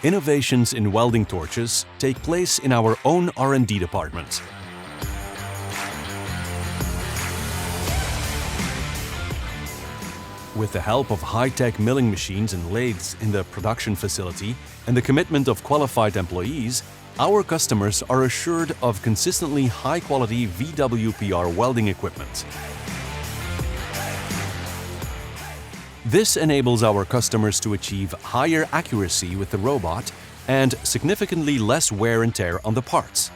Innovations in welding torches take place in our own R&D department. With the help of high-tech milling machines and lathes in the production facility and the commitment of qualified employees, our customers are assured of consistently high-quality VWPR welding equipment. This enables our customers to achieve higher accuracy with the robot and significantly less wear and tear on the parts.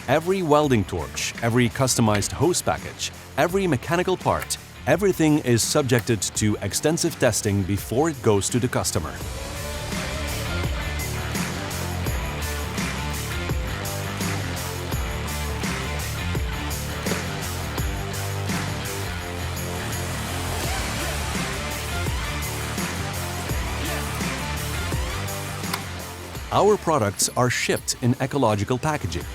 Every welding torch, every customized hose package, every mechanical part, everything is subjected to extensive testing before it goes to the customer. Our products are shipped in ecological packaging.